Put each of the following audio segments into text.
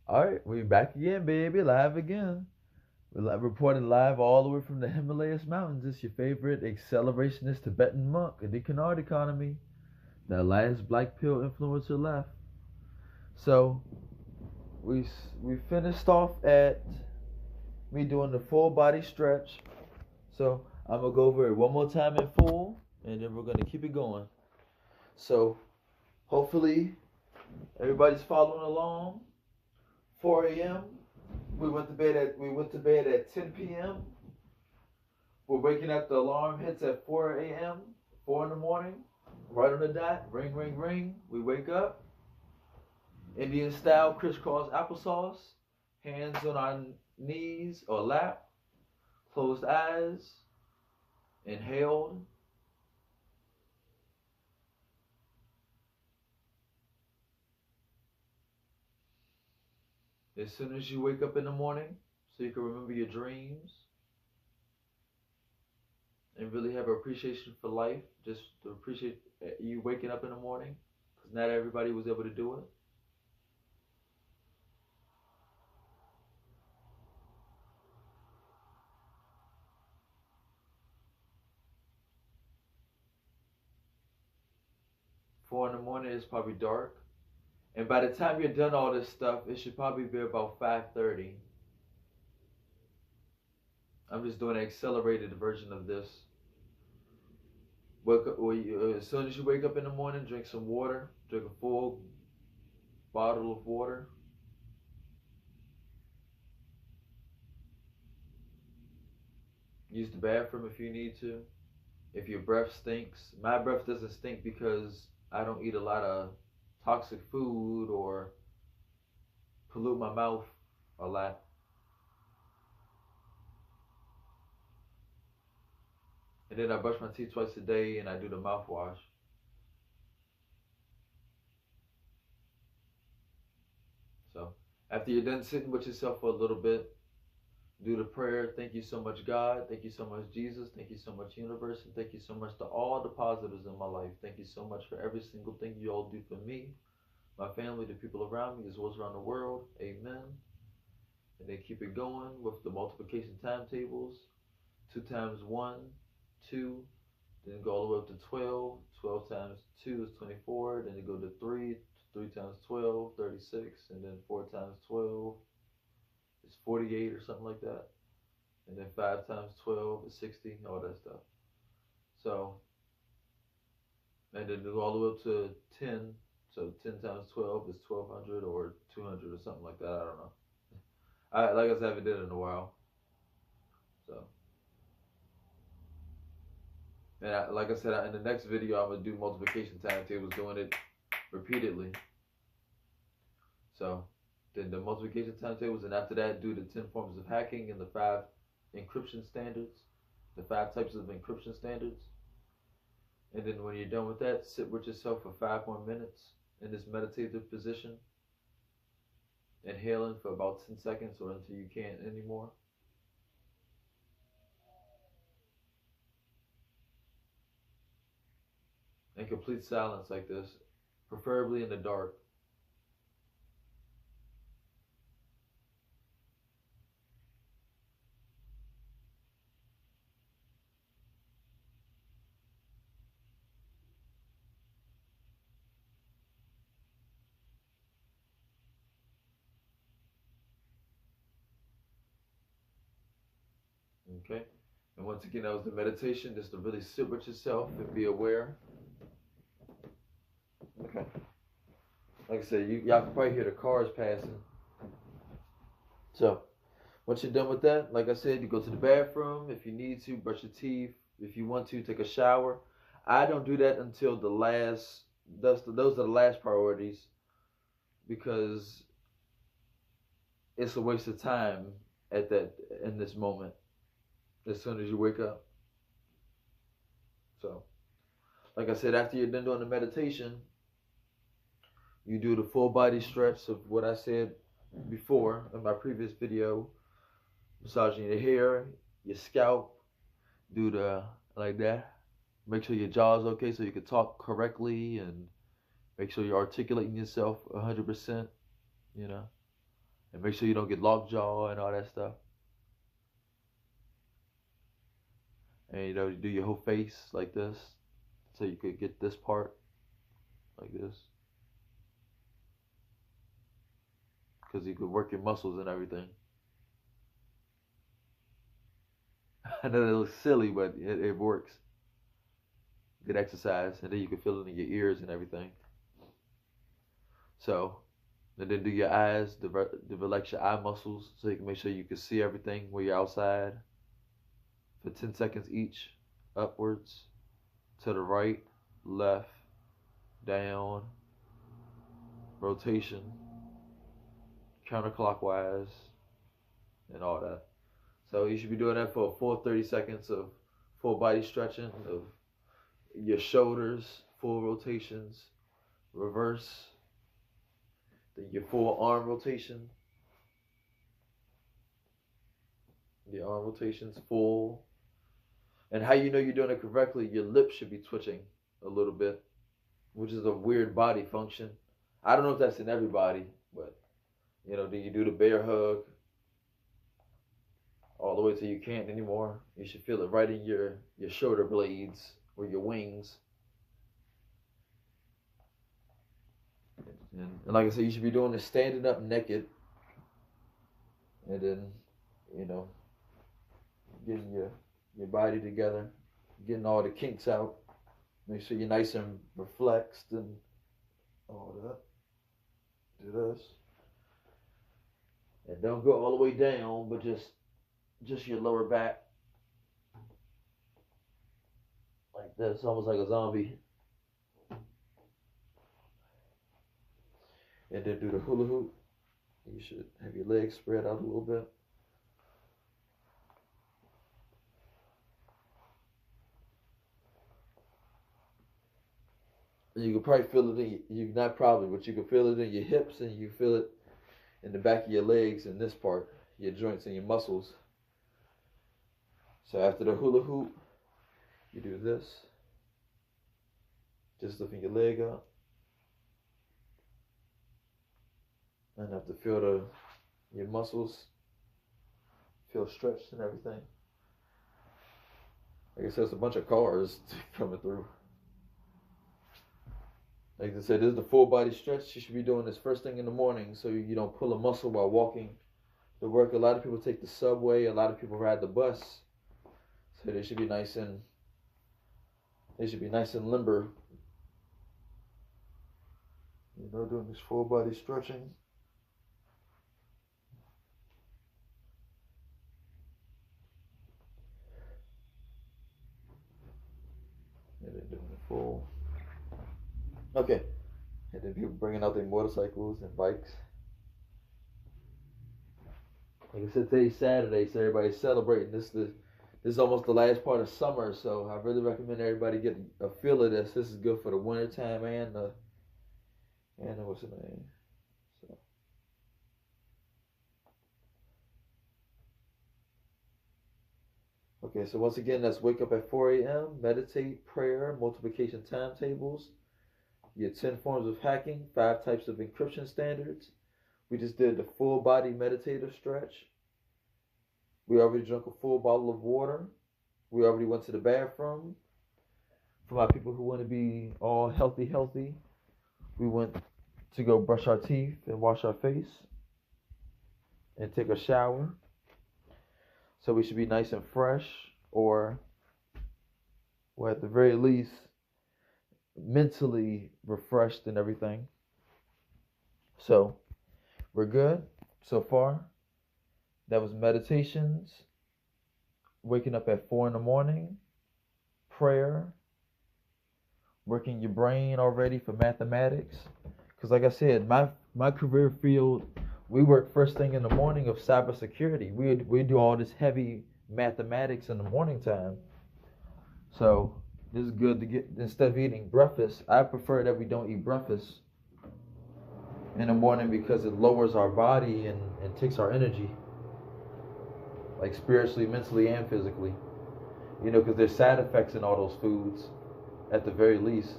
All right, we back again, baby, live again. Reporting live all the way from the Himalayas Mountains. It's your favorite accelerationist Tibetan monk in the Canard economy, the last black pill influencer left. So we we finished off at me doing the full body stretch. So I'm gonna go over it one more time in full, and then we're gonna keep it going. So hopefully everybody's following along. 4 a.m. We went to bed at 10 p.m. We're waking up. The alarm hits at 4 a.m. 4 in the morning, right on the dot. Ring, ring, ring. We wake up. Indian style crisscross applesauce. Hands on our knees or lap. Closed eyes. Inhaled. As soon as you wake up in the morning, so you can remember your dreams and really have appreciation for life. Just to appreciate you waking up in the morning, because not everybody was able to do it. 4 in the morning is probably dark. And by the time you're done all this stuff, it should probably be about 5:30. I'm just doing an accelerated version of this. As soon as you wake up in the morning, drink some water. Drink a full bottle of water. Use the bathroom if you need to. If your breath stinks, my breath doesn't stink because I don't eat a lot of toxic food or pollute my mouth a lot. And then I brush my teeth twice a day and I do the mouthwash. So after you're done sitting with yourself for a little bit, do the prayer. Thank you so much, God. Thank you so much, Jesus. Thank you so much, universe. And thank you so much to all the positives in my life. Thank you so much for every single thing you all do for me, my family, the people around me, as well as around the world. Amen. And then keep it going with the multiplication timetables. 2 times 1, 2. Then go all the way up to 12. 12 times 2 is 24. Then you go to 3. 3 times 12, 36. And then 4 times 12 is 48 or something like that. And then 5 times 12 is 60, all that stuff. So, and then go all the way up to 10. So 10 times 12 is 1200 or 200 or something like that. I don't know. Like I said, I haven't did it in a while. So, and like I said, in the next video, I'm going to do multiplication timetables, doing it repeatedly. So, then the multiplication timetables, and after that, do the 10 forms of hacking and the 5 encryption standards, the 5 types of encryption standards. And then when you're done with that, sit with yourself for 5 more minutes in this meditative position, inhaling for about 10 seconds or until you can't anymore. In complete silence like this, preferably in the dark. Okay? And once again, that was the meditation, just to really sit with yourself and be aware. Okay. Like I said, y'all can probably hear the cars passing. So, once you're done with that, like I said, you go to the bathroom. If you need to, brush your teeth. If you want to, take a shower. I don't do that until the last. Those are the last priorities because it's a waste of time at that in this moment. As soon as you wake up. So, like I said, after you're done doing the meditation, you do the full body stretch of what I said before in my previous video, massaging your hair, your scalp, do the like that. Make sure your jaw is okay so you can talk correctly and make sure you're articulating yourself 100%, you know. And make sure you don't get lockjaw and all that stuff. And you do your whole face like this, so you could get this part like this, because you could work your muscles and everything. I know that looks silly, but it works. Good exercise, and then you can feel it in your ears and everything. So, and then do your eyes, relax your eye muscles, so you can make sure you can see everything when you're outside. For 10 seconds each, upwards, to the right, left, down, rotation, counterclockwise, and all that. So you should be doing that for a full 30 seconds of full body stretching of your shoulders, full rotations, reverse, then your full arm rotation, your arm rotations full. And how you know you're doing it correctly, your lips should be twitching a little bit, which is a weird body function. I don't know if that's in everybody, but do you do the bear hug all the way till you can't anymore? You should feel it right in your shoulder blades or your wings. And like I said, you should be doing this standing up naked, and then getting your body together, getting all the kinks out. Make sure you're nice and reflexed and all that. Do this. And don't go all the way down, but just your lower back. Like this, almost like a zombie. And then do the hula hoop. You should have your legs spread out a little bit. You can probably feel it not probably, but you can feel it in your hips, and you feel it in the back of your legs and this part, your joints and your muscles. So after the hula hoop, you do this. Just lifting your leg up. And have to feel your muscles feel stretched and everything. Like I said, it's a bunch of cars coming through. Like I said, this is the full body stretch. You should be doing this first thing in the morning so you don't pull a muscle while walking to work. A lot of people take the subway. A lot of people ride the bus. So they should be nice and limber. Doing this full body stretching. And then doing the full. Okay. And then people bringing out their motorcycles and bikes. Like I said, today's Saturday, so everybody's celebrating. This is almost the last part of summer, so I really recommend everybody get a feel of this. This is good for the winter time and what's the name? So. Okay, so once again, that's wake up at 4 a.m., meditate, prayer, multiplication timetables, your 10 forms of hacking, 5 types of encryption standards. We just did the full body meditative stretch. We already drank a full bottle of water. We already went to the bathroom. For my people who want to be all healthy, we went to go brush our teeth and wash our face and take a shower. So we should be nice and fresh, or at the very least, mentally refreshed and everything. So we're good so far. That was meditations, waking up at 4 in the morning, prayer, working your brain already for mathematics. Because like I said, my career field, we work first thing in the morning of cybersecurity. We do all this heavy mathematics in the morning time. So this is good to get, instead of eating breakfast, I prefer that we don't eat breakfast in the morning because it lowers our body and takes our energy. Like spiritually, mentally, and physically. Because there's side effects in all those foods, at the very least.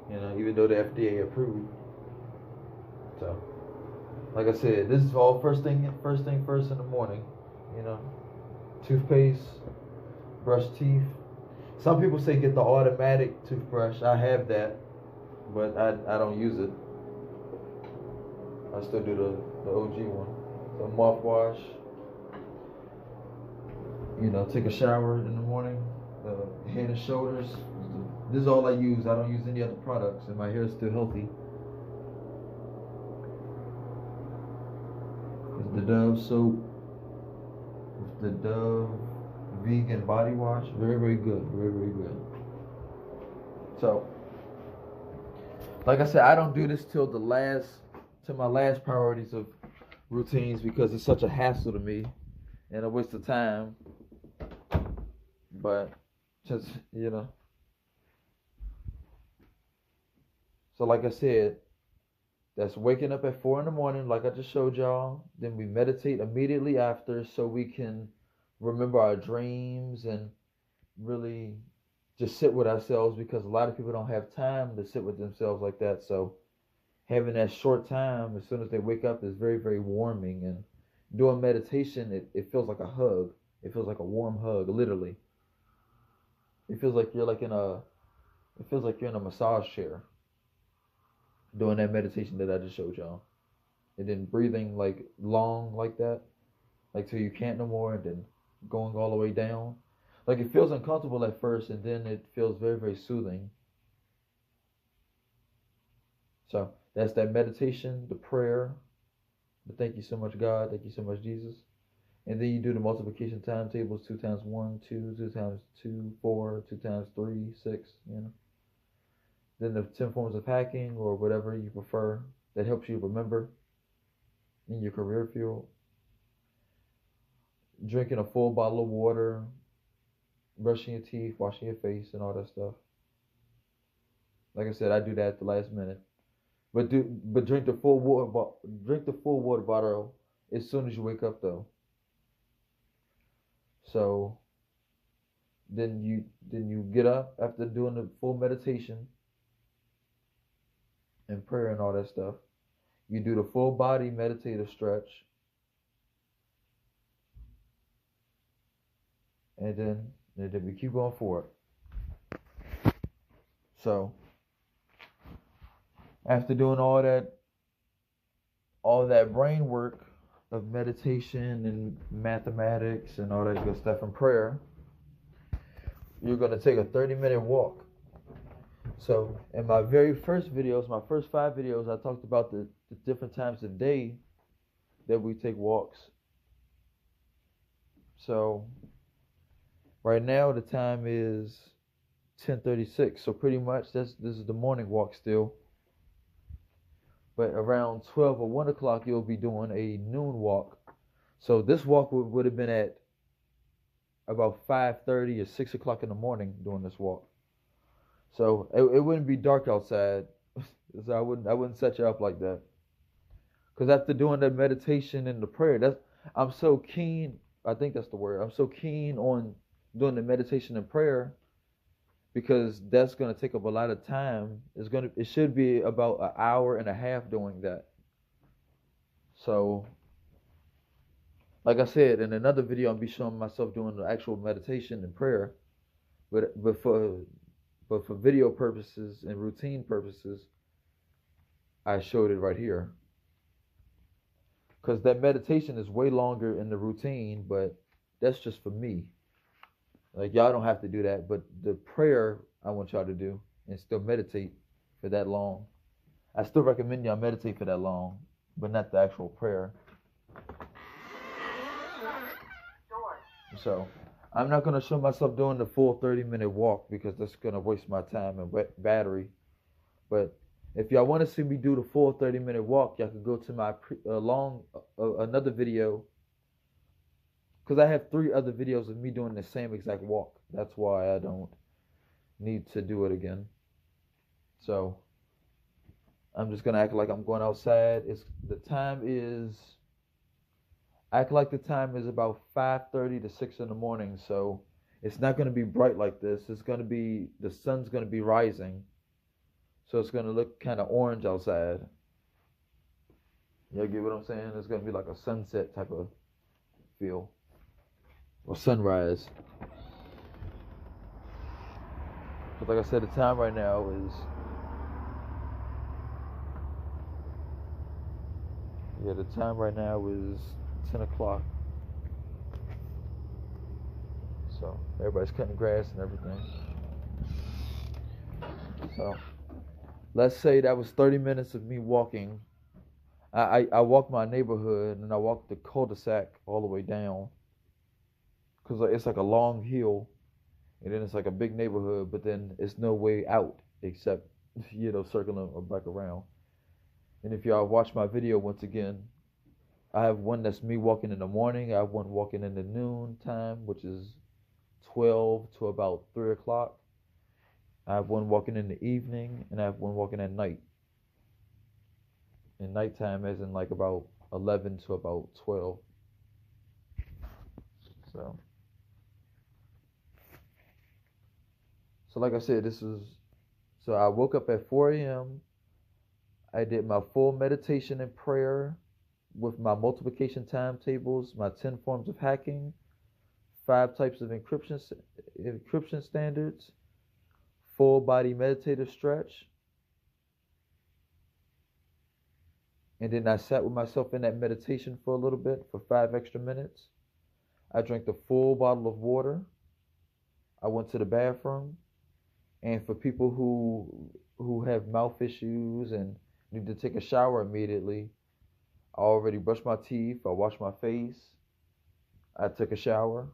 Even though the FDA approved. So, Like I said, this is all first thing in the morning. You know, toothpaste, brush teeth. Some people say get the automatic toothbrush. I have that, but I don't use it. I still do the OG one. So mouthwash. You know, take a shower in the morning. Head and shoulders. This is all I use. I don't use any other products, and my hair is still healthy. It's the Dove soap. It's the Dove vegan body wash. Very, very good. Very, very good. So, like I said, I don't do this till my last priorities of routines because it's such a hassle to me and a waste of time. But just, you know. So like I said, that's waking up at 4 in the morning, like I just showed y'all. Then we meditate immediately after so we can remember our dreams and really just sit with ourselves because a lot of people don't have time to sit with themselves like that. So having that short time as soon as they wake up is very, very warming. And doing meditation, it feels like a hug. It feels like a warm hug, literally. It feels like you're in a massage chair doing that meditation that I just showed y'all. And then breathing like long like that, like till you can't no more, and then going all the way down. Like it feels uncomfortable at first, and then it feels very, very soothing. So that's that meditation, the prayer, the thank you so much God, thank you so much Jesus. And then you do the multiplication timetables, 2 times 1, 2, 2 times 2, 4, 2 times 3, 6, you know. Then the 10 forms of hacking or whatever you prefer that helps you remember in your career field. Drinking a full bottle of water, brushing your teeth, washing your face, and all that stuff. Like I said, I do that at the last minute. But drink the full water bottle as soon as you wake up though. So then you get up after doing the full meditation and prayer and all that stuff. You do the full body meditative stretch. And then we keep going forward. So after doing all that brain work of meditation and mathematics and all that good stuff and prayer, you're going to take a 30-minute walk. So in my very first videos, my first 5 videos, I talked about the different times of day that we take walks. So right now the time is 10:36. So pretty much this is the morning walk still. But around 12 or 1 o'clock, you'll be doing a noon walk. So this walk would have been at about 5:30 or 6 o'clock in the morning doing this walk. So it wouldn't be dark outside. So I wouldn't set you up like that. Because after doing that meditation and the prayer, I'm so keen. I think that's the word. I'm so keen on doing the meditation and prayer because that's going to take up a lot of time. It should be about an hour and a half doing that. So, like I said, in another video, I'll be showing myself doing the actual meditation and prayer. But for video purposes and routine purposes, I showed it right here. Because that meditation is way longer in the routine, but that's just for me. Like, y'all don't have to do that, but the prayer I want y'all to do and still meditate for that long. I still recommend y'all meditate for that long, but not the actual prayer. So, I'm not going to show myself doing the full 30-minute walk because that's going to waste my time and battery. But if y'all want to see me do the full 30-minute walk, y'all can go to my another video. Because I have 3 other videos of me doing the same exact walk. That's why I don't need to do it again. So I'm just going to act like I'm going outside. Act like the time is about 5:30 to 6 in the morning. So it's not going to be bright like this. The sun's going to be rising. So it's going to look kind of orange outside. You get what I'm saying? It's gonna be like a sunset type of feel or sunrise. But like I said, the time right now is the time right now is 10 o'clock. So everybody's cutting grass and everything. So let's say that was 30 minutes of me walking. I walked my neighborhood and I walked the cul-de-sac all the way down because it's like a long hill and then it's like a big neighborhood, but then it's no way out except circling or back around. And if y'all watch my video once again, I have one that's me walking in the morning. I have one walking in the noon time, which is 12 to about 3 o'clock. I have one walking in the evening, and I have one walking at night. And nighttime as in like about 11 to about 12. So like I said, so I woke up at 4 a.m. I did my full meditation and prayer with my multiplication timetables, my 10 forms of hacking, 5 types of encryption standards, full body meditative stretch. And then I sat with myself in that meditation for a little bit, for 5 extra minutes. I drank the full bottle of water. I went to the bathroom. And for people who have mouth issues and need to take a shower immediately, I already brushed my teeth, I washed my face, I took a shower.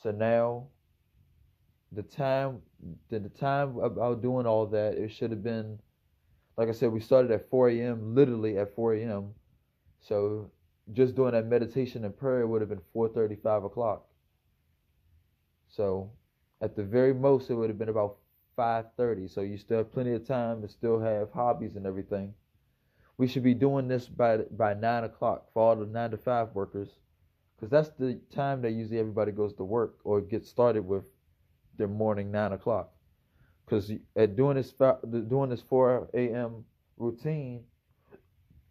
So now, the time about doing all that, it should have been, like I said, we started at 4 a.m., literally at 4 a.m. So just doing that meditation and prayer would have been 4:30, 5 o'clock. So at the very most, it would have been about 5:30. So you still have plenty of time to still have hobbies and everything. We should be doing this by 9 o'clock for all the 9 to 5 workers, because that's the time that usually everybody goes to work or gets started with their morning 9 o'clock. Because at doing this 4 a.m. routine,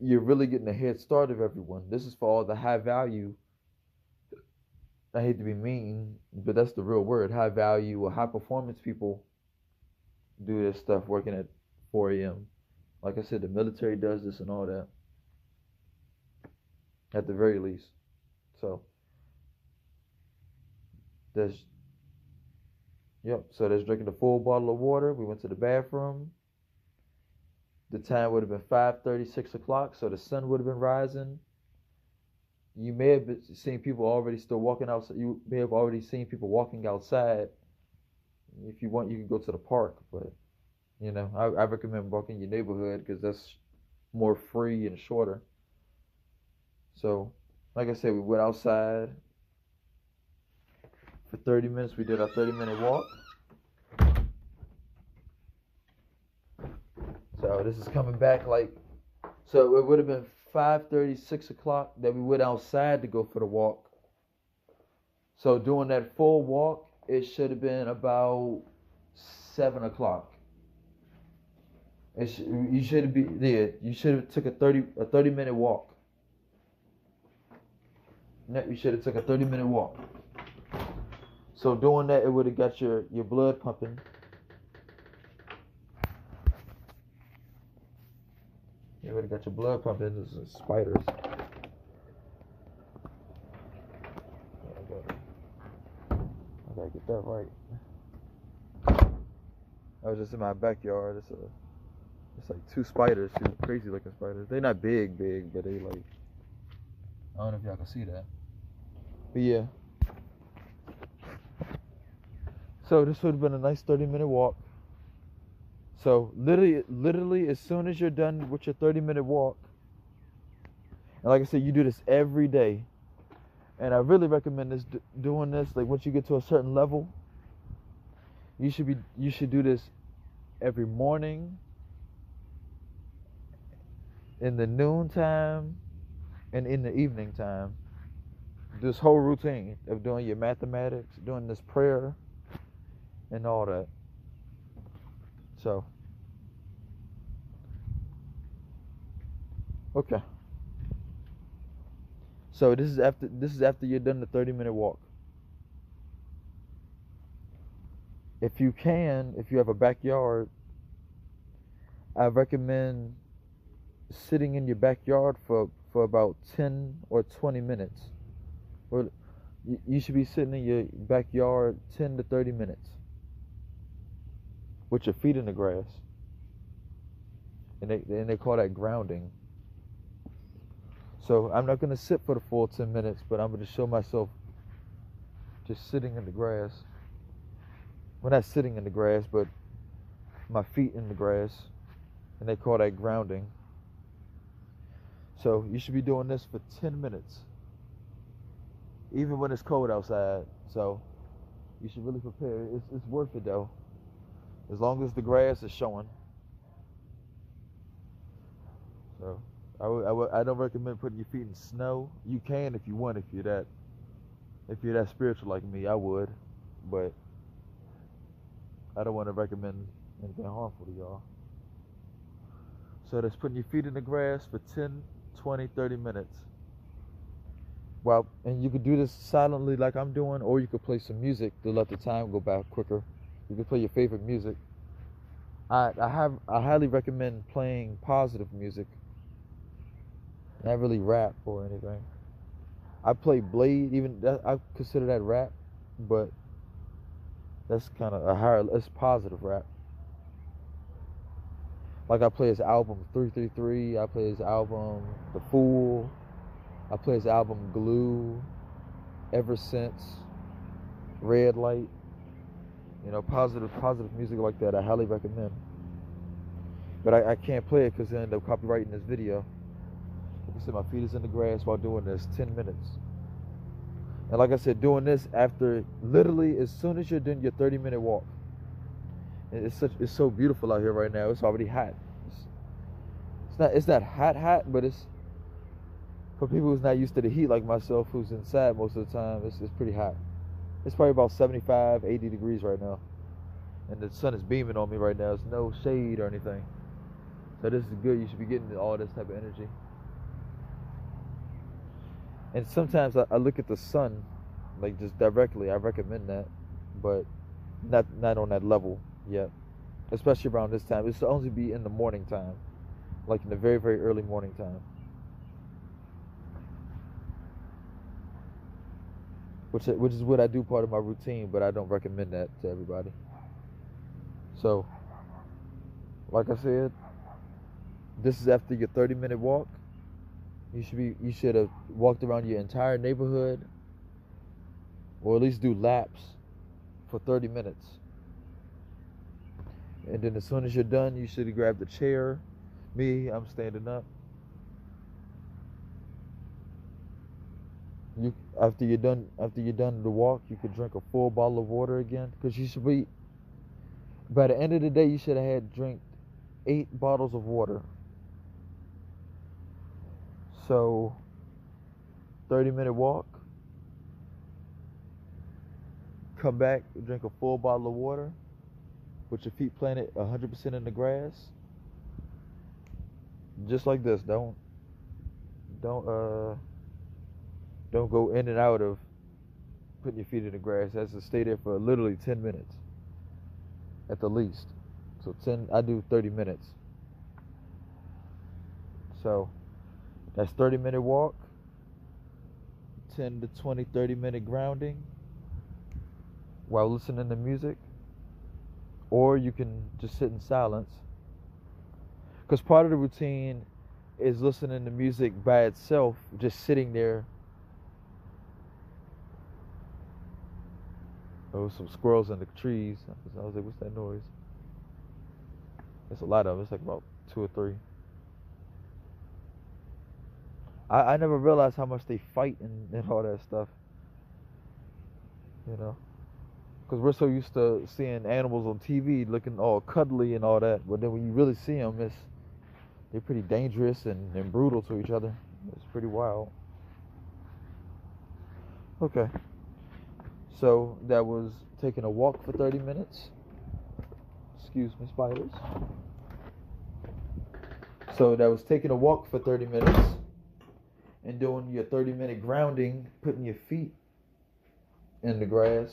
you're really getting a head start of everyone. This is for all the high value. I hate to be mean, but that's the real word. High value or high performance people do this stuff working at 4 a.m. Like I said, the military does this and all that, at the very least. So there's drinking the full bottle of water. We went to the bathroom. The time would have been 5:30, 6 o'clock, so the sun would have been rising. You may have seen people already still walking outside. You may have already seen people walking outside. If you want, you can go to the park, but I recommend walking your neighborhood because that's more free and shorter. So, like I said, we went outside for 30 minutes. We did our 30-minute walk. So this is coming back so it would have been 5:30, 6 o'clock that we went outside to go for the walk. So doing that full walk, it should have been about 7 o'clock. You should have took a 30-minute walk. You should have took a 30-minute walk. So doing that, it would have got your blood pumping. You would have got your blood pumping. There's spiders. I gotta get that right. I was just in my backyard. It's like 2 spiders, 2 crazy looking spiders. They're not big, but they like, I don't know if y'all can see that. But yeah. So this would have been a nice 30-minute walk. So literally, as soon as you're done with your 30-minute walk, and like I said, you do this every day, and I really recommend doing this. Like once you get to a certain level, you should do this every morning, in the noon time, and in the evening time. This whole routine of doing your mathematics, doing this prayer, and all that. So, okay. So this is after you're done the 30-minute walk. If you have a backyard, I recommend sitting in your backyard for about 10 or 20 minutes. Or you should be sitting in your backyard 10 to 30 minutes with your feet in the grass. And they call that grounding. So I'm not going to sit for the full 10 minutes, but I'm going to show myself just sitting in the grass. Well, not sitting in the grass, but my feet in the grass. And they call that grounding. So you should be doing this for 10 minutes. Even when it's cold outside. So you should really prepare. It's worth it though. As long as the grass is showing. So I don't recommend putting your feet in snow. You can if you want, if you're that spiritual like me, I would. But I don't want to recommend anything harmful to y'all. So that's putting your feet in the grass for 10, 20, 30 minutes. Well, and you could do this silently like I'm doing, or you could play some music to let the time go by quicker. You could play your favorite music. I highly recommend playing positive music. Not really rap or anything. I play Blade, I consider that rap, but that's kind of it's positive rap. Like I play his album 333, I play his album The Fool, I play his album Glue, Ever Since, Red Light. Positive music like that I highly recommend. But I can't play it because they end up copyrighting this video. Like I said, my feet is in the grass while doing this 10 minutes. And like I said, doing this after literally as soon as you're doing your 30-minute walk. It's so beautiful out here right now. It's already hot. It's not hot, but it's for people who's not used to the heat like myself, who's inside most of the time. It's pretty hot. It's probably about 75, 80 degrees right now, and the sun is beaming on me right now. There's no shade or anything, so this is good. You should be getting all this type of energy. And sometimes I look at the sun, like just directly. I recommend that, but not on that level yet. Especially around this time. It's to only be in the morning time, like in the very, very early morning time. Which is what I do part of my routine, but I don't recommend that to everybody. So, like I said, this is after your 30-minute walk. You should have walked around your entire neighborhood, or at least do laps for 30 minutes. And then as soon as you're done, you should have grabbed a chair. Me, I'm standing up. After you're done the walk, you could drink a full bottle of water again, because you should be. By the end of the day, you should have had drank 8 bottles of water. So, 30-minute walk. Come back, drink a full bottle of water, with your feet planted 100% in the grass. Just like this. Don't go in and out of putting your feet in the grass. It has to stay there for literally 10 minutes at the least. So I do 30 minutes. So that's 30-minute walk, 10 to 20, 30-minute grounding while listening to music. Or you can just sit in silence. Because part of the routine is listening to music by itself, just sitting there. Oh, some squirrels in the trees. I was like, what's that noise? It's a lot of them. It's like about 2 or 3. I never realized how much they fight and all that stuff. Because we're so used to seeing animals on TV looking all cuddly and all that. But then when you really see them, they're pretty dangerous and brutal to each other. It's pretty wild. Okay. So that was taking a walk for 30 minutes. Excuse me, spiders. So that was taking a walk for 30 minutes. And doing your 30-minute grounding, putting your feet in the grass.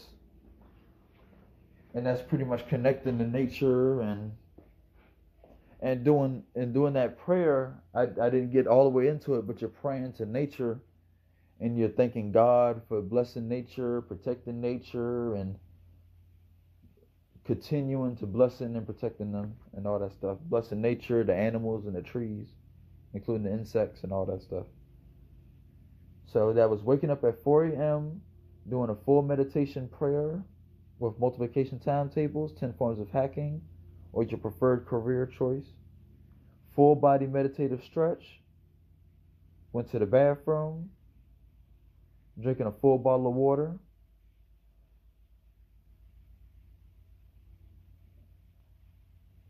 And that's pretty much connecting to nature and doing that prayer. I didn't get all the way into it, but you're praying to nature and you're thanking God for blessing nature, protecting nature, and continuing to blessing and protecting them and all that stuff. Blessing nature, the animals and the trees, including the insects and all that stuff. So that was waking up at 4 a.m., doing a full meditation prayer with multiplication timetables, 10 forms of hacking, or your preferred career choice. Full body meditative stretch. Went to the bathroom, drinking a full bottle of water.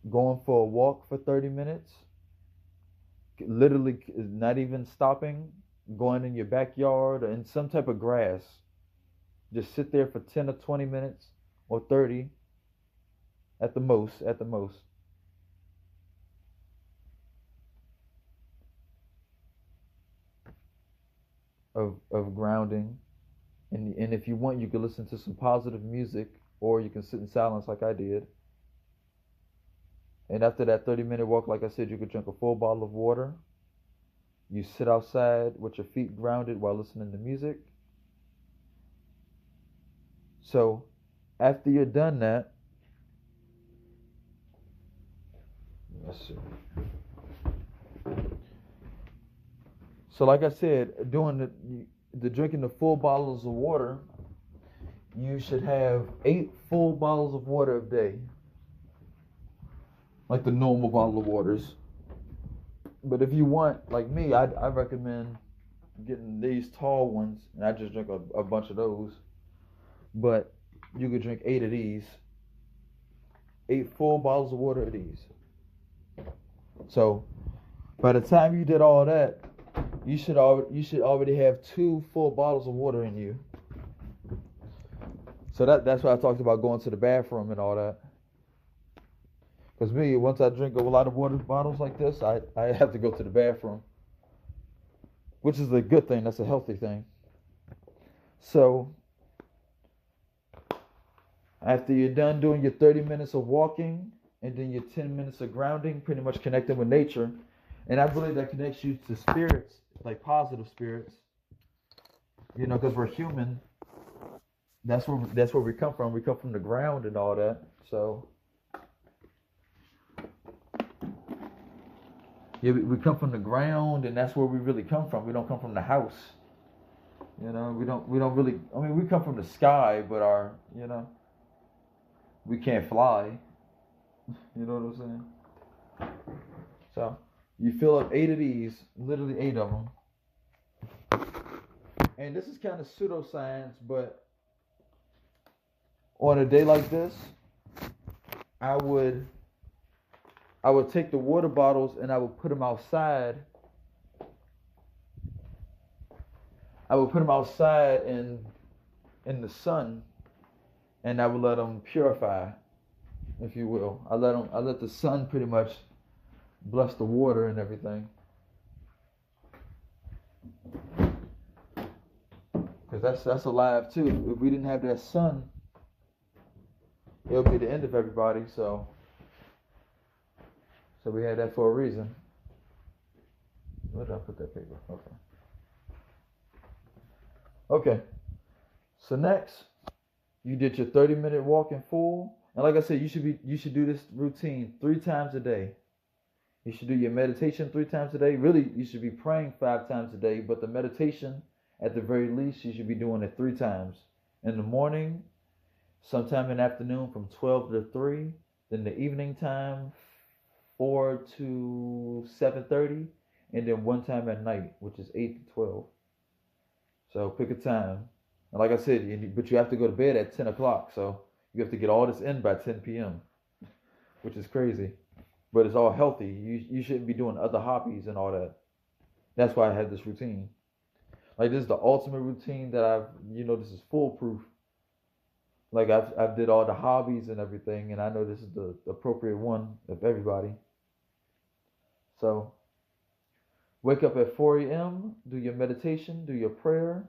Going for a walk for 30 minutes. Literally not even stopping. Going in your backyard or in some type of grass. Just sit there for 10 or 20 minutes or 30 at the most. Of grounding. And if you want, you can listen to some positive music, or you can sit in silence like I did. And after that 30-minute walk, like I said, you could drink a full bottle of water. You sit outside with your feet grounded while listening to music. So after you're done that, let's see. So like I said, doing the drinking the full bottles of water, you should have 8 full bottles of water a day. Like the normal bottle of waters. But if you want, like me, I recommend getting these tall ones, and I just drink a bunch of those. But you could drink 8 of these. 8 full bottles of water of these. So by the time you did all that, you should already have 2 full bottles of water in you. So that's why I talked about going to the bathroom and all that. Because me, once I drink a lot of water bottles like this, I have to go to the bathroom. Which is a good thing. That's a healthy thing. So after you're done doing your 30 minutes of walking and then your 10 minutes of grounding, pretty much connecting with nature. And I believe that connects you to spirits, like positive spirits. You know, because we're human. That's where we come from. We come from the ground and all that. So yeah, we come from the ground, and that's where we really come from. We don't come from the house. You know, we don't really. I mean, we come from the sky, but we can't fly. You know what I'm saying? So you fill up 8 of these, literally 8 of them. And this is kind of pseudoscience, but on a day like this, I would take the water bottles and I would put them outside. I would put them outside in the sun, and I would let them purify, if you will. I let the sun pretty much bless the water and everything. Because that's alive too. If we didn't have that sun, it'll be the end of everybody. So we had that for a reason. Where did I put that paper? Okay. So next, you did your 30-minute walk in full. And like I said, you should do this routine 3 times a day. You should do your meditation 3 times a day. Really, you should be praying 5 times a day, but the meditation, at the very least, you should be doing it 3 times. In the morning, sometime in the afternoon from 12 to 3, then the evening time 4 to 7:30, and then one time at night, which is 8 to 12. So pick a time. And like I said, but you have to go to bed at 10 o'clock, so you have to get all this in by 10 p.m., which is crazy. But it's all healthy. You shouldn't be doing other hobbies and all that. That's why I have this routine. Like, this is the ultimate routine that this is foolproof. Like, I've did all the hobbies and everything, and I know this is the appropriate one of everybody. So Wake up at 4 a.m., do your meditation, do your prayer,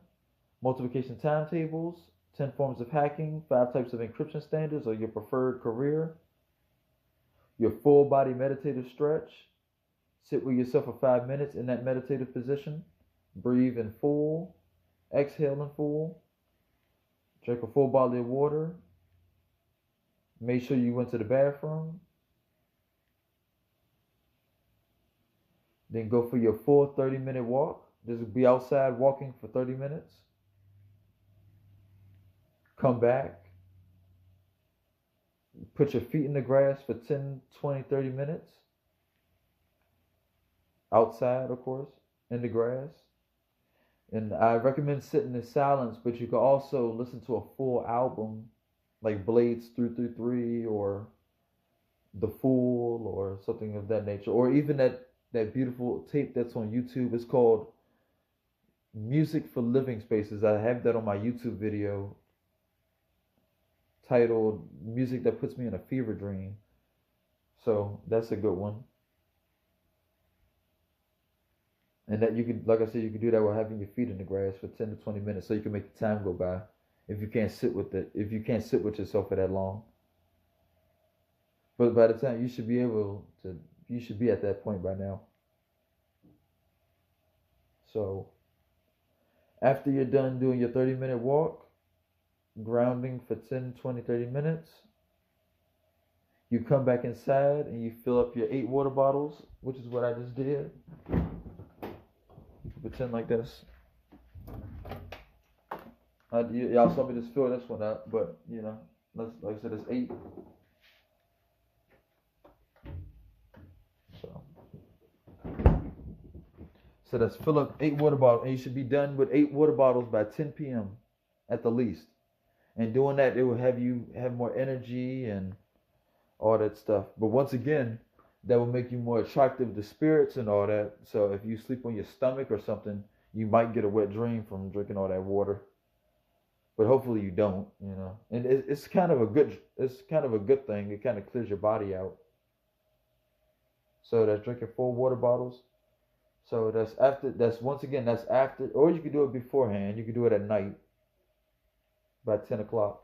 multiplication timetables, 10 forms of hacking, 5 types of encryption standards or your preferred career, your full body meditative stretch. Sit with yourself for 5 minutes in that meditative position. Breathe in full, exhale in full. Drink a full bottle of water. Make sure you went to the bathroom. Then go for your full 30-minute walk. Just be outside walking for 30 minutes. Come back. Put your feet in the grass for 10, 20, 30 minutes. Outside, of course, in the grass. And I recommend sitting in silence, but you can also listen to a full album like Blades 333 or The Fool or something of that nature. Or even that beautiful tape that's on YouTube. It's called Music for Living Spaces. I have that on my YouTube video titled Music That Puts Me in a Fever Dream. So that's a good one. And that you could, like I said, you could do that while having your feet in the grass for 10 to 20 minutes so you can make the time go by if you can't sit with it, if you can't sit with yourself for that long. But by the time you should be at that point by now. So after you're done doing your 30-minute walk, grounding for 10, 20, 30 minutes, you come back inside and you fill up your 8 water bottles, which is what I just did. You can pretend like this. Y'all saw me just fill this one up, but you know, like I said, it's 8. So that's fill up 8 water bottles, and you should be done with 8 water bottles by 10 p.m. at the least. And doing that, it will have you have more energy and all that stuff. But once again, that will make you more attractive to spirits and all that. So if you sleep on your stomach or something, you might get a wet dream from drinking all that water. But hopefully you don't, you know. And it's kind of a good thing. It kind of clears your body out. So that's drinking 4 water bottles. So that's after, or you could do it beforehand. You could do it at night by 10 o'clock.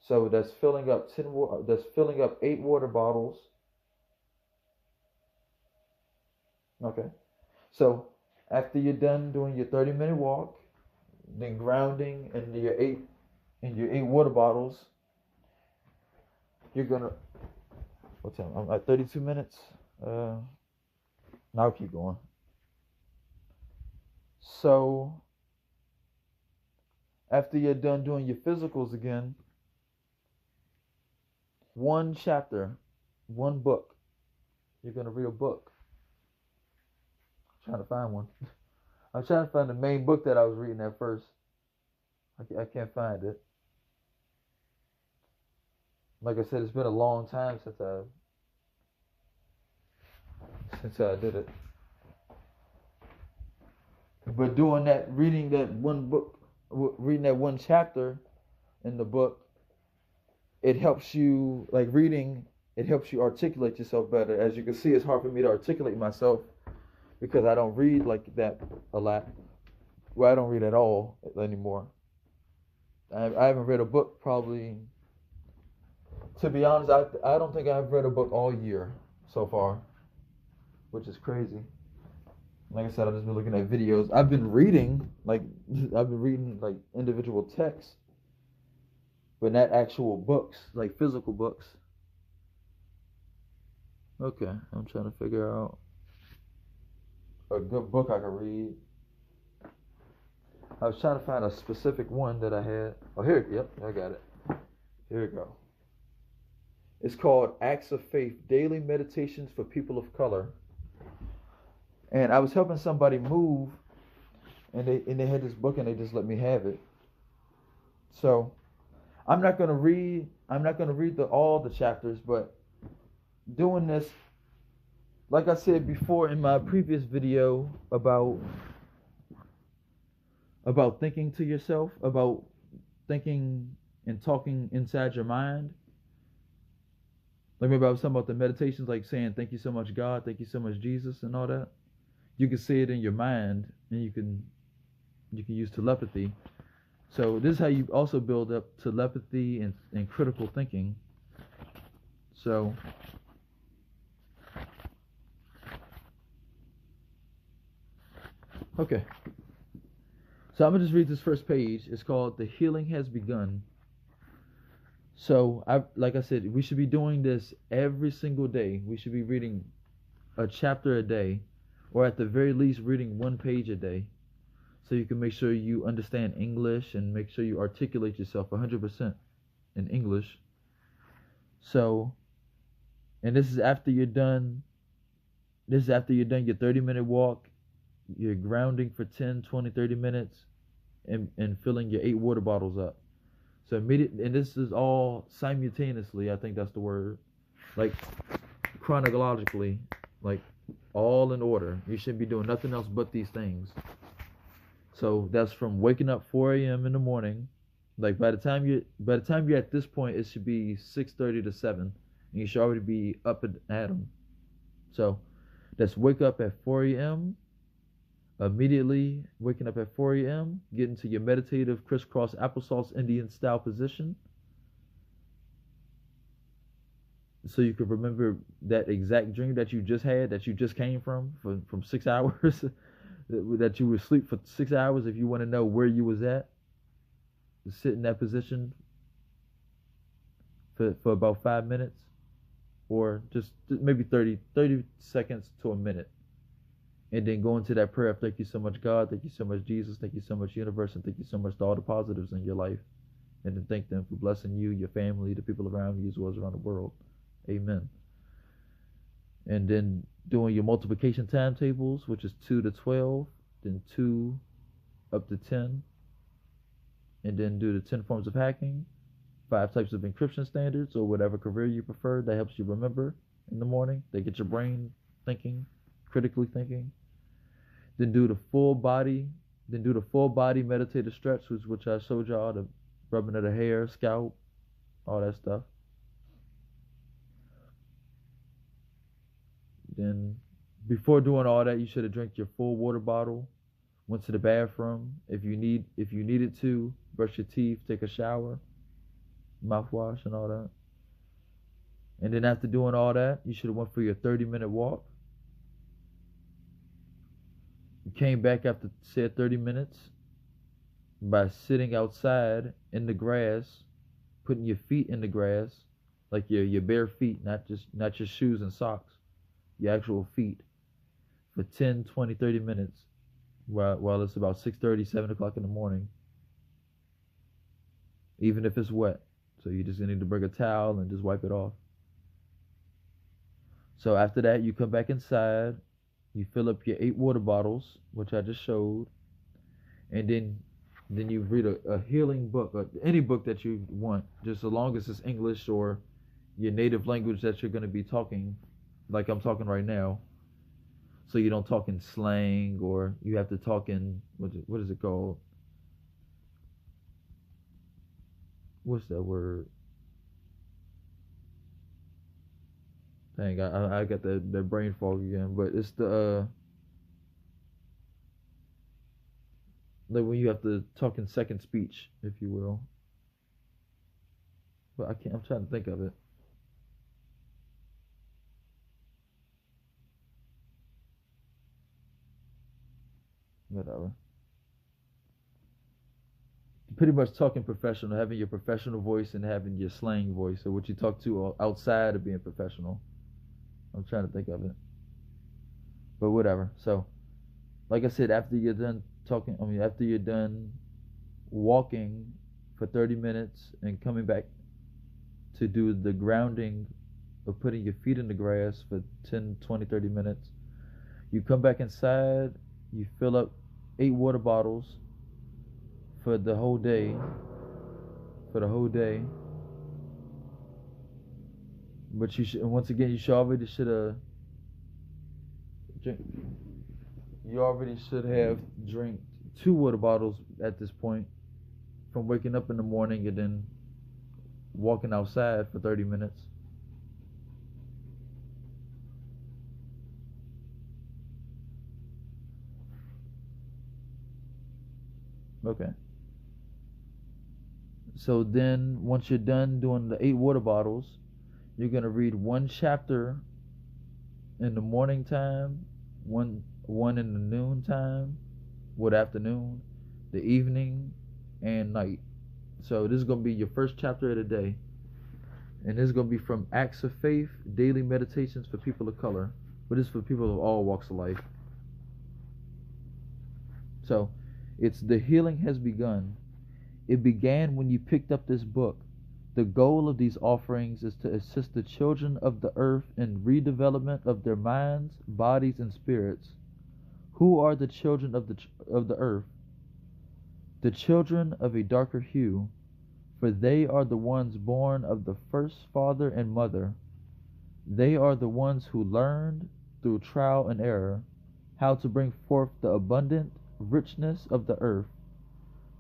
So that's filling up 8 water bottles. Okay. So after you're done doing your 30-minute walk, then grounding in your 8 water bottles, you're gonna, what time? I'm at 32 minutes. Now I'll keep going. So after you're done doing your physicals again, one chapter, one book. You're going to read a book. I'm trying to find one. I'm trying to find the main book that I was reading at first. I can't find it. Like I said, it's been a long time since I did it. But doing that, reading that one chapter in the book, it helps you, like reading, it helps you articulate yourself better. As you can see, it's hard for me to articulate myself because I don't read like that a lot. Well, I don't read at all anymore. I haven't read a book probably, to be honest, I don't think I've read a book all year so far, which is crazy. Like I said, I've just been looking at videos. I've been reading like individual texts, but not actual books, like physical books. Okay, I'm trying to figure out a good book I could read. I was trying to find a specific one that I had. Oh, here, yep, I got it. Here we go. It's called Acts of Faith, Daily Meditations for People of Color. And I was helping somebody move, and they had this book, and they just let me have it. So I'm not gonna read all the chapters, but doing this, like I said before in my previous video about thinking to yourself, about thinking and talking inside your mind. Like remember I was talking about the meditations, like saying thank you so much God, thank you so much Jesus, and all that. You can say it in your mind, and you can use telepathy. So this is how you also build up telepathy and critical thinking. So okay. So I'm gonna just read this first page. It's called "The Healing Has Begun." So like I said, we should be doing this every single day. We should be reading a chapter a day, or at the very least reading one page a day, so you can make sure you understand English and make sure you articulate yourself 100% in English. So, and this is after you're done. This is after you're done your 30-minute walk. You're grounding for 10, 20, 30 minutes, and filling your 8 water bottles up. So and this is all simultaneously. I think that's the word, like chronologically, like all in order. You shouldn't be doing nothing else but these things. So that's from waking up 4 a.m. in the morning. Like by the time you're at this point, it should be 6:30 to 7, and you should already be up and at 'em. So that's wake up at 4 a.m. Immediately waking up at 4 a.m., get into your meditative crisscross applesauce Indian style position, so you can remember that exact dream that you just had, that you just came from 6 hours, that you were asleep for 6 hours. If you want to know where you was at, sit in that position for about 5 minutes, or just maybe 30 seconds to a minute. And then go into that prayer of thank you so much God, thank you so much Jesus, thank you so much universe, and thank you so much to all the positives in your life. And then thank them for blessing you, your family, the people around you, as well as around the world. Amen. And then doing your multiplication timetables, which is 2 to 12, then 2 up to 10. And then do the 10 forms of hacking, 5 types of encryption standards, or whatever career you prefer that helps you remember in the morning. They get your brain thinking, critically thinking. Then do the full body meditative stretch, which I showed y'all, the rubbing of the hair, scalp, all that stuff. Then before doing all that, you should have drank your full water bottle, went to the bathroom. If you needed to, brush your teeth, take a shower, mouthwash and all that. And then after doing all that, you should have went for your 30-minute walk. You came back after said 30 minutes by sitting outside in the grass, putting your feet in the grass, like your bare feet, not your shoes and socks, your actual feet, for 10, 20, 30 minutes while it's about 6:30, 7 o'clock in the morning, even if it's wet. So you just need to bring a towel and just wipe it off. So after that, you come back inside, you fill up your 8 water bottles, which I just showed, and then you read a healing book, or any book that you want, just as long as it's English or your native language that you're going to be talking, like I'm talking right now. So you don't talk in slang, or you have to talk in, what is it called? What's that word? Dang, I got that brain fog again. But it's the like when you have to talk in second speech, if you will. But I can't. I'm trying to think of it. Whatever. Pretty much talking professional, having your professional voice and having your slang voice, or what you talk to outside of being professional. I'm trying to think of it. But whatever. So, like I said, after you're done after you're done walking for 30 minutes and coming back to do the grounding of putting your feet in the grass for 10, 20, 30 minutes, you come back inside, you fill up 8 water bottles for the whole day. But once again, you already should have drank 2 water bottles at this point, from waking up in the morning and then walking outside for 30 minutes. Okay. So then, once you're done doing the 8 water bottles, you're gonna read one chapter in the morning time, one in the noon time, what afternoon, the evening, and night. So this is gonna be your first chapter of the day, and this is gonna be from Acts of Faith, Daily Meditations for People of Color, but it's for people of all walks of life. So it's the healing has begun. It began when you picked up this book. The goal of these offerings is to assist the children of the earth in redevelopment of their minds, bodies, and spirits. Who are the children of the earth? The children of a darker hue, for they are the ones born of the first father and mother. They are the ones who learned, through trial and error, how to bring forth the abundant richness of the earth.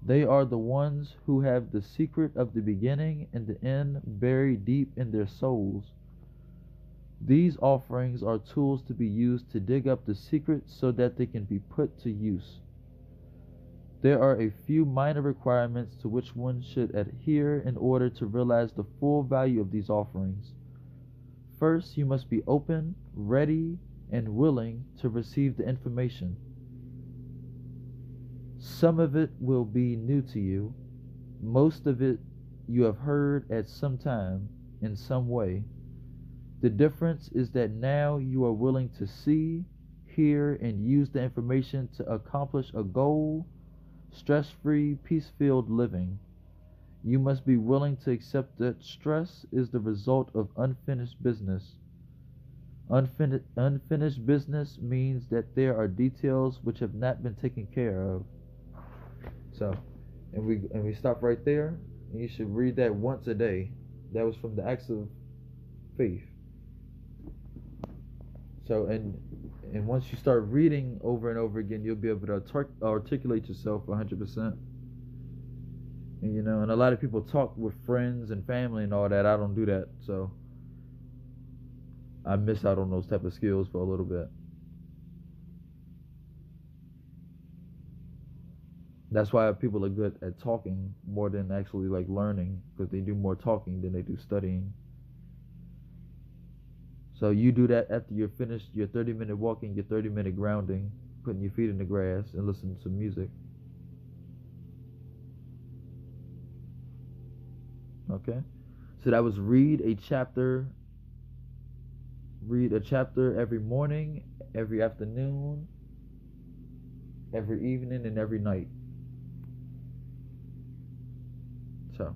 They are the ones who have the secret of the beginning and the end buried deep in their souls. These offerings are tools to be used to dig up the secrets so that they can be put to use. There are a few minor requirements to which one should adhere in order to realize the full value of these offerings. First, you must be open, ready, and willing to receive the information. Some of it will be new to you. Most of it you have heard at some time, in some way. The difference is that now you are willing to see, hear, and use the information to accomplish a goal: stress-free, peace-filled living. You must be willing to accept that stress is the result of unfinished business. Unfinished business means that there are details which have not been taken care of. So, and we stop right there. And you should read that once a day. That was from the Acts of Faith. So, and once you start reading over and over again, you'll be able to articulate yourself 100%. And and a lot of people talk with friends and family and all that. I don't do that, so I miss out on those type of skills for a little bit. That's why people are good at talking more than actually like learning, because they do more talking than they do studying. So you do that after you're finished your 30-minute walking, your 30-minute grounding, putting your feet in the grass and listening to some music. Okay? So that was read a chapter every morning, every afternoon, every evening, and every night. So,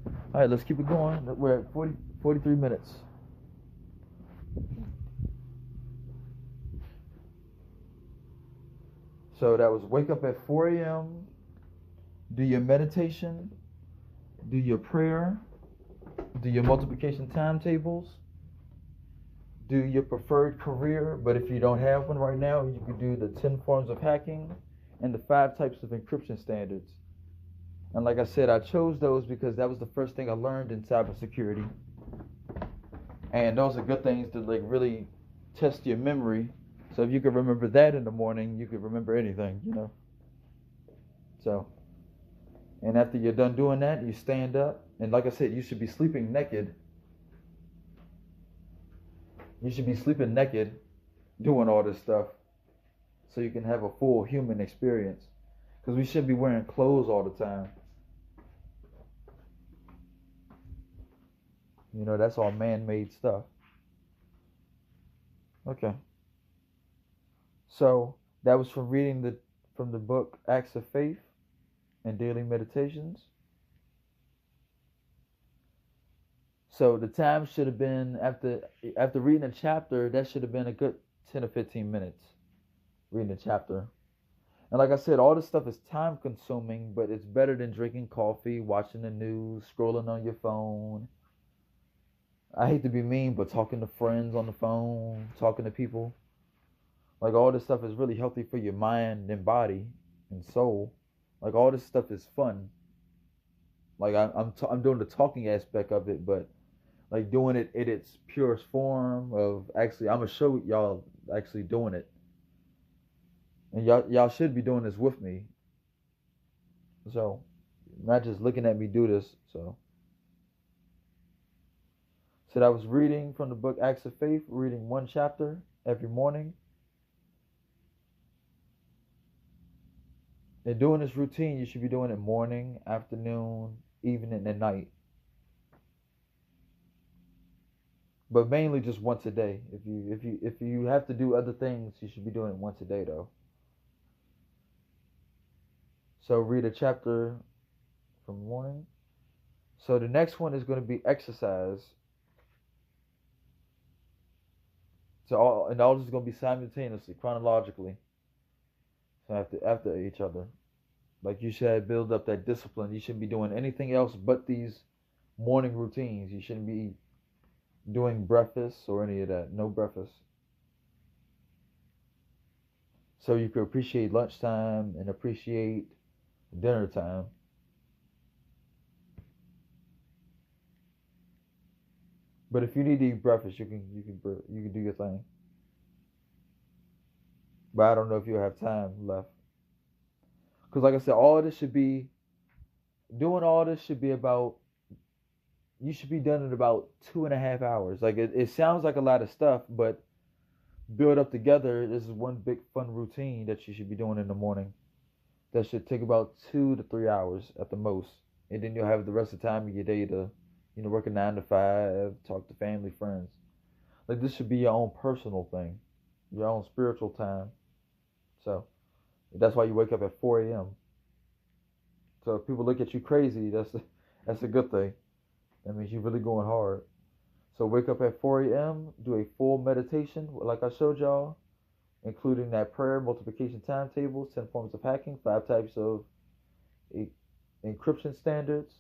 all right, let's keep it going. We're at 43 minutes. So that was wake up at 4 a.m., do your meditation, do your prayer, do your multiplication timetables, do your preferred career, but if you don't have one right now, you could do the 10 forms of hacking and the 5 types of encryption standards. And like I said, I chose those because that was the first thing I learned in cybersecurity. And those are good things to like really test your memory. So if you can remember that in the morning, you can remember anything, So, and after you're done doing that, you stand up. And like I said, you should be sleeping naked. You should be sleeping naked doing all this stuff so you can have a full human experience. Because we shouldn't be wearing clothes all the time. That's all man-made stuff. Okay. So that was from reading from the book Acts of Faith and Daily Meditations. So the time should have been after reading a chapter, that should have been a good 10 or 15 minutes reading a chapter. And like I said, all this stuff is time consuming, but it's better than drinking coffee, watching the news, scrolling on your phone. I hate to be mean, but talking to friends on the phone, talking to people. Like all this stuff is really healthy for your mind and body and soul. Like all this stuff is fun. Like I'm doing the talking aspect of it, but like doing it in its purest form of actually, I'm gonna show y'all actually doing it. And y'all should be doing this with me. So, not just looking at me do this. So I was reading from the book Acts of Faith, reading one chapter every morning. And doing this routine, you should be doing it morning, afternoon, evening, and night. But mainly just once a day. If you have to do other things, you should be doing it once a day though. So read a chapter from the morning. So the next one is going to be exercise. So all this is going to be simultaneously, chronologically. So after each other. Like you should build up that discipline. You shouldn't be doing anything else but these morning routines. You shouldn't be doing breakfast or any of that. No breakfast. So you can appreciate lunchtime and appreciate dinner time. But if you need to eat breakfast, you can do your thing. But I don't know if you'll have time left. Because like I said, all this should be about, you should be done in about 2.5 hours. Like it sounds like a lot of stuff, but build up together. This is one big fun routine that you should be doing in the morning. That should take about 2 to 3 hours at the most, and then you'll have the rest of the time of your day to, work a 9 to 5, talk to family, friends. Like this should be your own personal thing, your own spiritual time. So that's why you wake up at 4 a.m. So if people look at you crazy, that's a good thing. That means you're really going hard. So wake up at 4 a.m., do a full meditation, like I showed y'all, including that prayer, multiplication timetables, 10 forms of hacking, 5 types of encryption standards,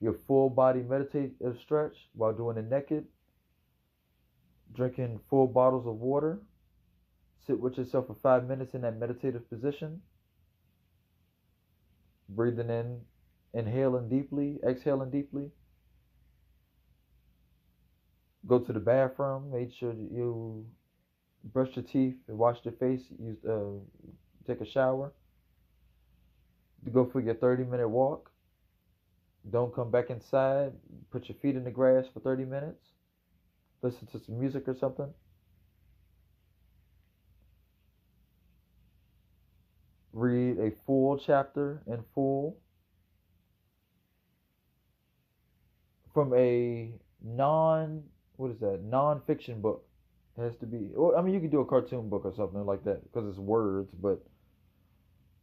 your full body meditative stretch while doing it naked, drinking full bottles of water, sit with yourself for 5 minutes in that meditative position, breathing in, inhaling deeply, exhaling deeply. Go to the bathroom, make sure you brush your teeth and wash your face, take a shower. Go for your 30-minute walk. Don't come back inside. Put your feet in the grass for 30 minutes. Listen to some music or something. Read a full chapter in full from a non-fiction book. It has to be, or, I mean, you could do a cartoon book or something like that because it's words, but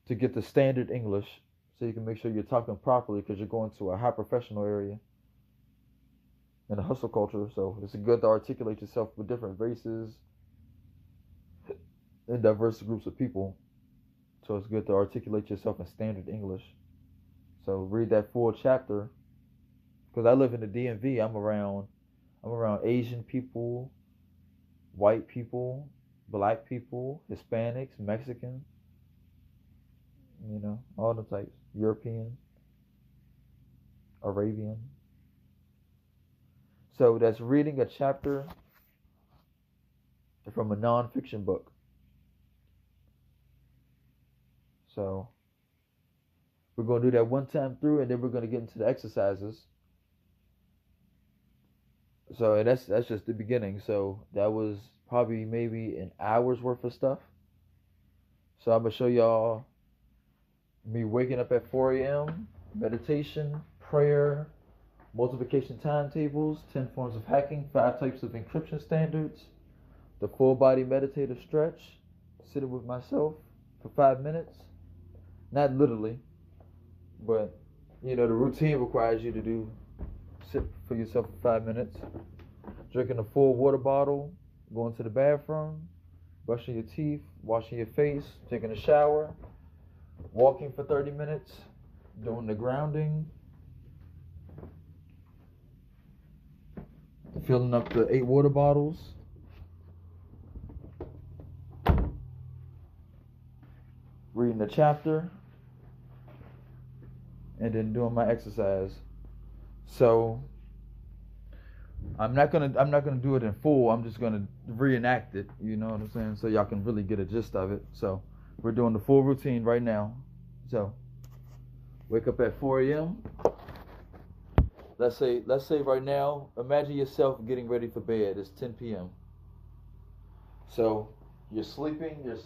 to get the standard English so you can make sure you're talking properly because you're going to a high professional area in a hustle culture. So it's good to articulate yourself with different races and diverse groups of people. So it's good to articulate yourself in standard English. So read that full chapter. Because I live in the DMV, I'm around Asian people, white people, black people, Hispanics, Mexican, all the types, European, Arabian. So that's reading a chapter from a non-fiction book. So we're going to do that one time through, and then we're going to get into the exercises. So that's just the beginning. So that was probably maybe an hour's worth of stuff. So I'm going to show y'all me waking up at 4 a.m., meditation, prayer, multiplication timetables, 10 forms of hacking, 5 types of encryption standards, the full body meditative stretch, sitting with myself for 5 minutes. Not literally, but the routine requires you to sit for yourself for 5 minutes, drinking a full water bottle, going to the bathroom, brushing your teeth, washing your face, taking a shower, walking for 30 minutes, doing the grounding, filling up the 8 water bottles, reading the chapter, and then doing my exercise. So I'm not gonna do it in full. I'm just gonna reenact it. You know what I'm saying? So y'all can really get a gist of it. So we're doing the full routine right now. So Wake up at 4 a.m. Let's say right now, imagine yourself getting ready for bed. It's 10 p.m. So you're sleeping, it's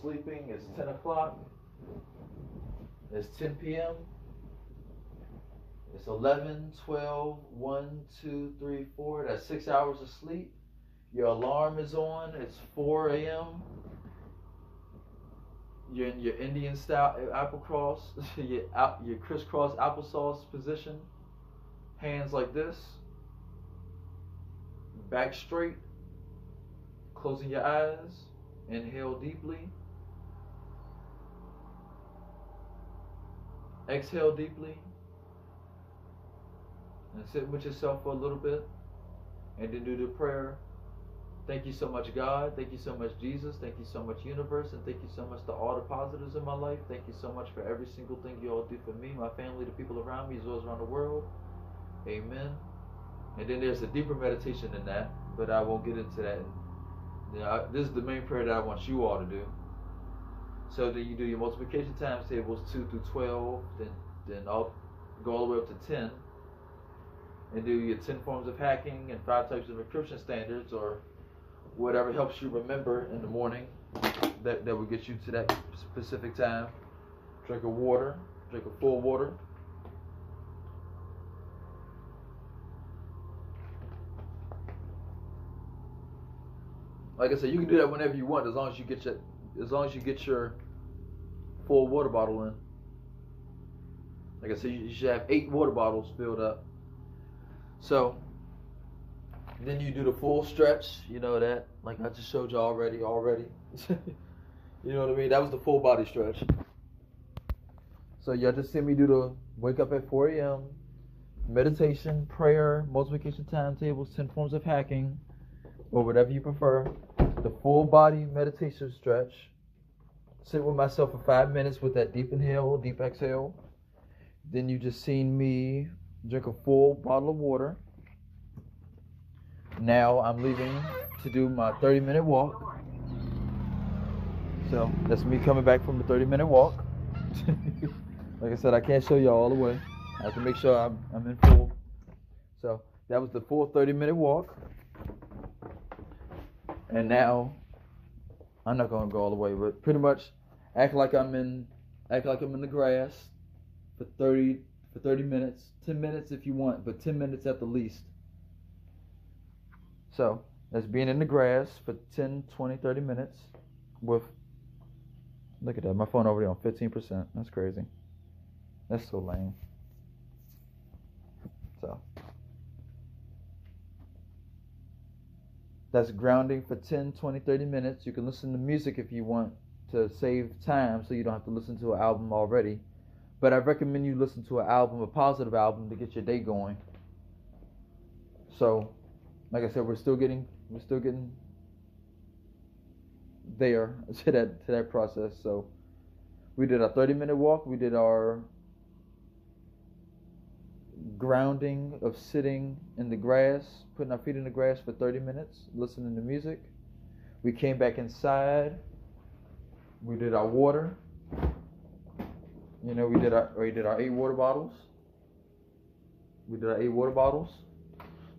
10 o'clock, it's 10 p.m., it's 11, 12, 1, 2, 3, 4, that's 6 hours of sleep. Your alarm is on, it's 4 a.m., you're in your Indian style apple cross, your crisscross applesauce position, hands like this, back straight, closing your eyes, inhale deeply, exhale deeply, and sit with yourself for a little bit, and then do the prayer. Thank you so much, God. Thank you so much, Jesus. Thank you so much, universe. And thank you so much to all the positives in my life. Thank you so much for every single thing you all do for me, my family, the people around me, as well as around the world. Amen. And then there's a deeper meditation than that, but I won't get into that. This is the main prayer that I want you all to do. So then you do your multiplication times tables 2 through 12, then I'll go all the way up to 10, and do your 10 forms of hacking and 5 types of encryption standards, or whatever helps you remember in the morning that will get you to that specific time. Drink a full water. Like I said, you can do that whenever you want, as long as you get your full water bottle in. Like I said, you should have 8 water bottles filled up. So then you do the full stretch, you know that, like I just showed you already. You know what I mean? That was the full body stretch. So y'all just see me do the wake up at 4 a.m., meditation, prayer, multiplication timetables, 10 forms of hacking, or whatever you prefer. The full body meditation stretch. Sit with myself for 5 minutes with that deep inhale, deep exhale. Then you just seen me drink a full bottle of water. Now I'm leaving to do my 30-minute walk. So that's me coming back from the 30-minute walk. Like I said, I can't show y'all all the way. I have to make sure I'm in full. So that was the full 30-minute walk. And now I'm not gonna go all the way, but pretty much act like I'm in the grass for 30 minutes, 10 minutes if you want, but 10 minutes at the least. So that's being in the grass for 10, 20, 30 minutes with, look at that, my phone over there on 15%. That's crazy. That's so lame. So that's grounding for 10, 20, 30 minutes. You can listen to music if you want to save time so you don't have to listen to an album already. But I recommend you listen to an album, a positive album, to get your day going. So, like I said, we're still getting there to that process. So we did our 30-minute walk. We did our grounding of sitting in the grass, putting our feet in the grass for 30 minutes, listening to music. We came back inside. We did our water. You know, we did our 8 water bottles.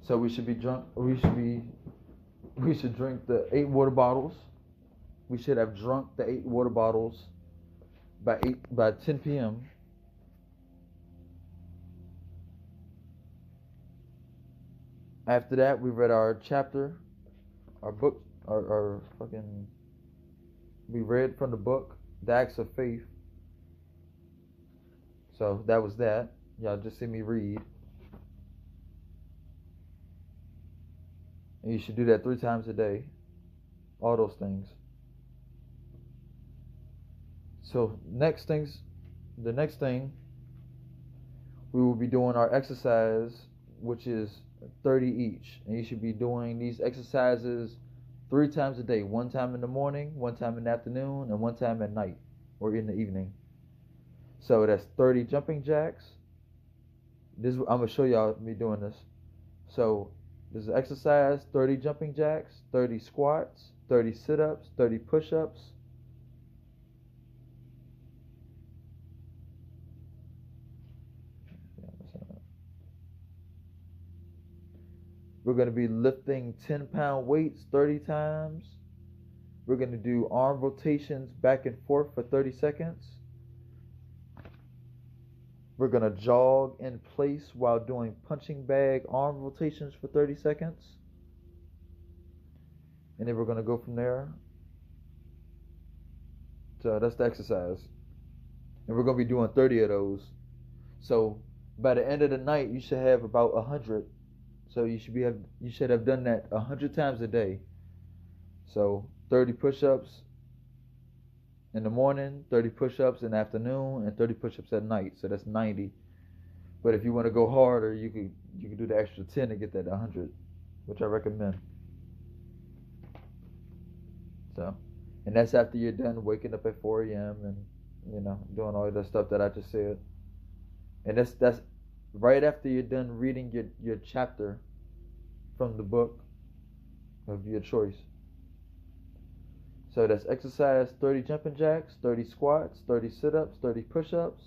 So we should drink the 8 water bottles. We should have drunk the 8 water bottles by 10 p.m. After that, we read our chapter, our book, we read from the book, The Acts of Faith. So that was that. Y'all just see me read. And you should do that 3 times a day. All those things. So the next thing, we will be doing our exercise, which is 30 each. And you should be doing these exercises 3 times a day. 1 time in the morning, 1 time in the afternoon, and 1 time at night or in the evening. So that's 30 jumping jacks. I'm going to show y'all me doing this. So this is exercise, 30 jumping jacks, 30 squats, 30 sit-ups, 30 push-ups, We're going to be lifting 10-pound weights 30 times. We're going to do arm rotations back and forth for 30 seconds. We're going to jog in place while doing punching bag arm rotations for 30 seconds. And then we're going to go from there. So that's the exercise. And we're going to be doing 30 of those. So by the end of the night, you should have about 100. So you should have done that 100 times a day. So 30 push-ups in the morning, 30 push-ups in the afternoon, and 30 push-ups at night. So that's 90. But if you want to go harder, you could do the extra 10 to get that 100, which I recommend. So, and that's after you're done waking up at 4 a.m. and doing all that stuff that I just said. And that's right after you're done reading your chapter from the book of your choice. So that's exercise: 30 jumping jacks, 30 squats, 30 sit-ups, 30 push-ups.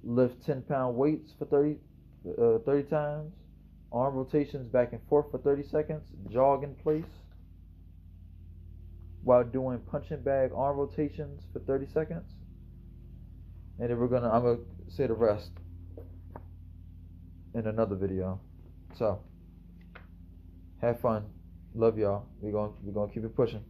Lift 10-pound weights for 30 times. Arm rotations back and forth for 30 seconds. Jog in place while doing punching bag arm rotations for 30 seconds. And then I'm gonna say the rest in another video. So have fun. Love y'all. We're gonna keep it pushing.